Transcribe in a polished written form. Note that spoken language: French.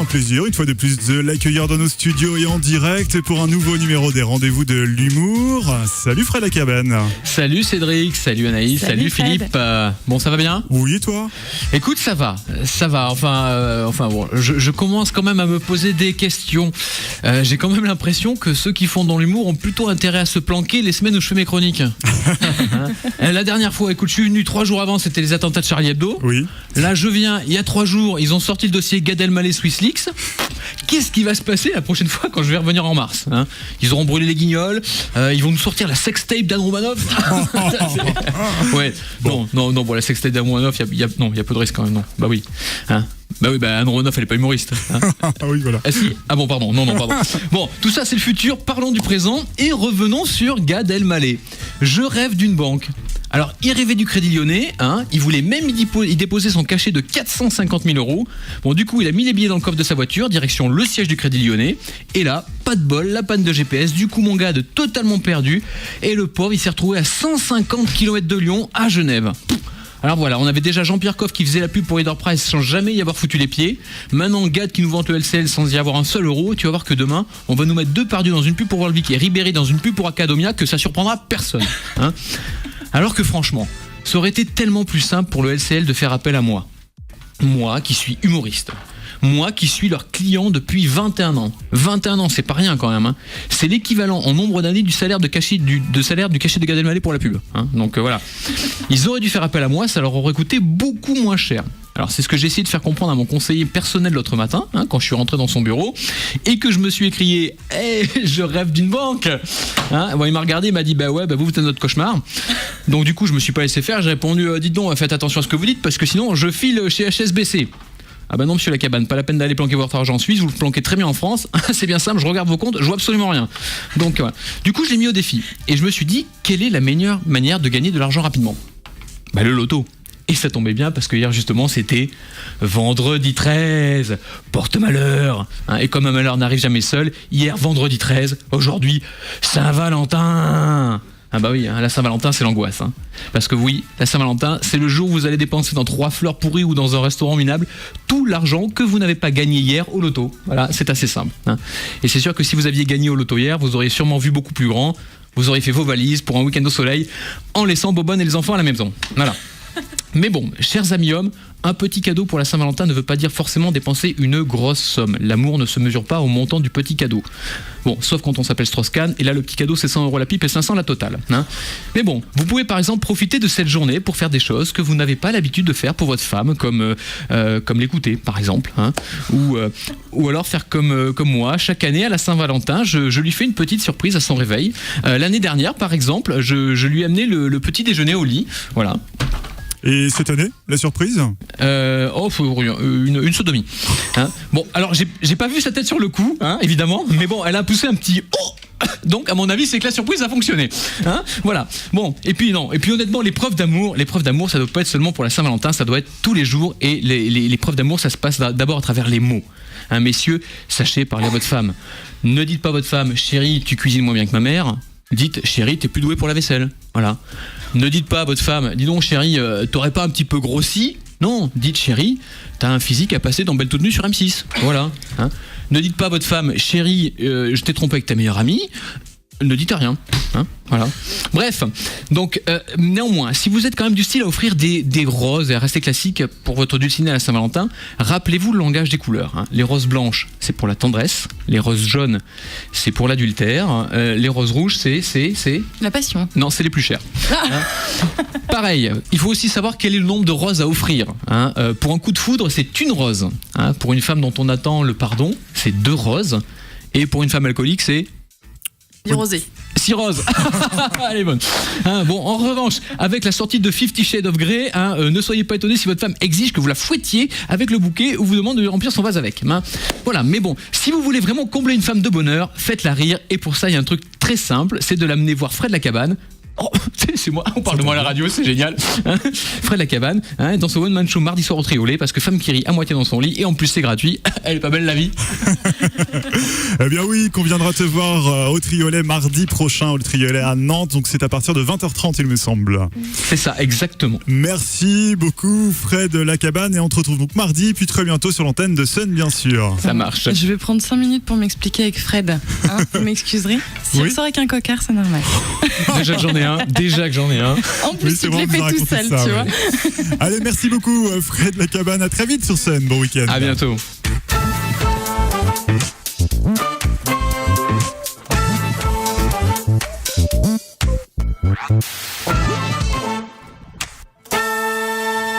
plaisir, une fois de plus, de l'accueillir dans nos studios et en direct pour un nouveau numéro des Rendez-vous de l'Humour. Salut Fred La Cabane. Salut Cédric, salut Anaïs, salut Philippe. Bon, ça va bien ? Oui, et toi ? Écoute, ça va. Enfin bon, je commence quand même à me poser des questions. J'ai quand même l'impression que ceux qui font dans l'humour ont plutôt intérêt à se planquer les semaines où je fais mes chroniques. La dernière fois, écoute, je suis venu 3 jours avant, c'était les attentats de Charlie Hebdo. Oui. Là, je viens, il y a 3 jours, ils ont sorti le dossier Gad Elmaleh Swiss Leaks. Qu'est-ce qui va se passer la prochaine fois quand je vais revenir en mars, hein ? Ils auront brûlé les guignols, ils vont nous sortir la sextape d'Anne Romanoff. Ouais, bon, la sextape d'Anne Romanoff, il y a peu de risque quand même, non. Bah oui, hein. Anne Romanoff, elle est pas humoriste. Hein. Oui, voilà. Ah si. Ah bon, pardon. Non, pardon. Bon, tout ça, c'est le futur. Parlons du présent et revenons sur Gad Elmaleh. Je rêve d'une banque. Alors, il rêvait du Crédit Lyonnais, hein. Il voulait même y déposer son cachet de 450 000 €. Bon, du coup, il a mis les billets dans le coffre de sa voiture, direction le siège du Crédit Lyonnais. Et là, pas de bol, la panne de GPS. Du coup, mon Gad totalement perdu. Et le pauvre, il s'est retrouvé à 150 km de Lyon, à Genève. Alors voilà, on avait déjà Jean-Pierre Coff qui faisait la pub pour Edenprice sans jamais y avoir foutu les pieds. Maintenant, Gad qui nous vante le LCL sans y avoir un seul euro. Tu vas voir que demain, on va nous mettre Depardieu dans une pub pour Volvic et Ribéry dans une pub pour Academia, que ça surprendra personne. Hein. Alors que franchement, ça aurait été tellement plus simple pour le LCL de faire appel à moi. Moi qui suis humoriste. Moi qui suis leur client depuis 21 ans. 21 ans, c'est pas rien quand même. Hein. C'est l'équivalent en nombre d'années du salaire du cachet de Gad Elmaleh pour la pub. Hein. Donc voilà. Ils auraient dû faire appel à moi, ça leur aurait coûté beaucoup moins cher. Alors c'est ce que j'ai essayé de faire comprendre à mon conseiller personnel l'autre matin, hein, quand je suis rentré dans son bureau, et que je me suis écrié « Hey, je rêve d'une banque !» hein. Bon, il m'a regardé, il m'a dit « Bah ouais, vous êtes notre cauchemar !» Donc du coup, je me suis pas laissé faire, j'ai répondu « Dites donc, faites attention à ce que vous dites, parce que sinon, je file chez HSBC. » Ah bah non, monsieur La Cabane, pas la peine d'aller planquer votre argent en Suisse, vous le planquez très bien en France, c'est bien simple, je regarde vos comptes, je vois absolument rien. Donc voilà. Du coup, je l'ai mis au défi, et je me suis dit, quelle est la meilleure manière de gagner de l'argent rapidement ? Bah le loto. Et ça tombait bien parce que hier justement c'était vendredi 13, porte-malheur. Hein, et comme un malheur n'arrive jamais seul, hier vendredi 13, aujourd'hui Saint-Valentin. Ah bah oui, hein, la Saint-Valentin c'est l'angoisse. Hein. Parce que oui, la Saint-Valentin c'est le jour où vous allez dépenser dans 3 fleurs pourries ou dans un restaurant minable tout l'argent que vous n'avez pas gagné hier au loto. Voilà, c'est assez simple. Hein. Et c'est sûr que si vous aviez gagné au loto hier, vous auriez sûrement vu beaucoup plus grand. Vous auriez fait vos valises pour un week-end au soleil en laissant Bobonne et les enfants à la maison. Voilà. Mais bon, chers amis hommes, un petit cadeau pour la Saint-Valentin ne veut pas dire forcément dépenser une grosse somme. L'amour ne se mesure pas au montant du petit cadeau. Bon, sauf quand on s'appelle Strauss-Kahn, et là le petit cadeau c'est 100 € la pipe et 500 la totale. Hein. Mais bon, vous pouvez par exemple profiter de cette journée pour faire des choses que vous n'avez pas l'habitude de faire pour votre femme, comme l'écouter par exemple. Hein. Ou alors faire comme moi, chaque année à la Saint-Valentin, je lui fais une petite surprise à son réveil. L'année dernière par exemple, je lui ai amené le petit déjeuner au lit. Voilà. Et cette année, la surprise ? Une sodomie. Hein. Bon, alors j'ai pas vu sa tête sur le coup, hein, évidemment, mais bon, elle a poussé un petit oh. Donc, à mon avis, c'est que la surprise a fonctionné. Hein, voilà. Bon, et puis honnêtement, les preuves d'amour, ça doit pas être seulement pour la Saint-Valentin, ça doit être tous les jours. Et les preuves d'amour, ça se passe d'abord à travers les mots. Hein, messieurs, sachez parler à votre femme. Ne dites pas à votre femme, chérie, tu cuisines moins bien que ma mère. Dites, chérie, t'es plus douée pour la vaisselle. Voilà. Ne dites pas à votre femme, dis donc chérie, t'aurais pas un petit peu grossi ? Non, dites chérie, t'as un physique à passer dans Belle toute nue sur M6. Voilà. Hein. Ne dites pas à votre femme, chérie, je t'ai trompé avec ta meilleure amie. Ne dites rien. Hein, voilà. Bref, donc néanmoins, si vous êtes quand même du style à offrir des roses et à rester classique pour votre dulciné à la Saint-Valentin, rappelez-vous le langage des couleurs. Hein. Les roses blanches, c'est pour la tendresse. Les roses jaunes, c'est pour l'adultère. Les roses rouges, c'est la passion. Non, c'est les plus chères. Hein. Pareil, il faut aussi savoir quel est le nombre de roses à offrir. Hein. Pour un coup de foudre, c'est une rose. Hein. Pour une femme dont on attend le pardon, c'est 2 roses. Et pour une femme alcoolique, c'est 10 rosés. 6 roses. Elle est bonne. Hein, bon, en revanche, avec la sortie de 50 Shades of Grey, ne soyez pas étonnés si votre femme exige que vous la fouettiez avec le bouquet ou vous demande de lui remplir son vase avec. Hein. Voilà, mais bon, si vous voulez vraiment combler une femme de bonheur, faites-la rire. Et pour ça, il y a un truc très simple, c'est de l'amener voir Fred La Cabane Oh, c'est moi, on parle de moi à la radio, c'est génial. Hein, Fred Lacabane, hein, dans son one-man show mardi soir au Triolet, parce que femme qui rit à moitié dans son lit, et en plus c'est gratuit. Elle est pas belle la vie. Eh bien oui, qu'on viendra te voir au Triolet mardi prochain, au Triolet à Nantes. Donc c'est à partir de 20h30, il me semble. C'est ça, exactement. Merci beaucoup Fred Lacabane, et on te retrouve donc mardi, puis très bientôt sur l'antenne de Sun, bien sûr. Ça marche. Je vais prendre 5 minutes pour m'expliquer avec Fred. Hein, vous m'excuserez. Si Oui. on sort avec un cocard, c'est normal. Déjà que j'en ai un. En plus, Oui, c'est tu te bon, les vous fais racontez tout seul, ça, tu ouais. vois. Allez, merci beaucoup Fred Lacabane, à très vite sur Sun, bon week-end. À bientôt.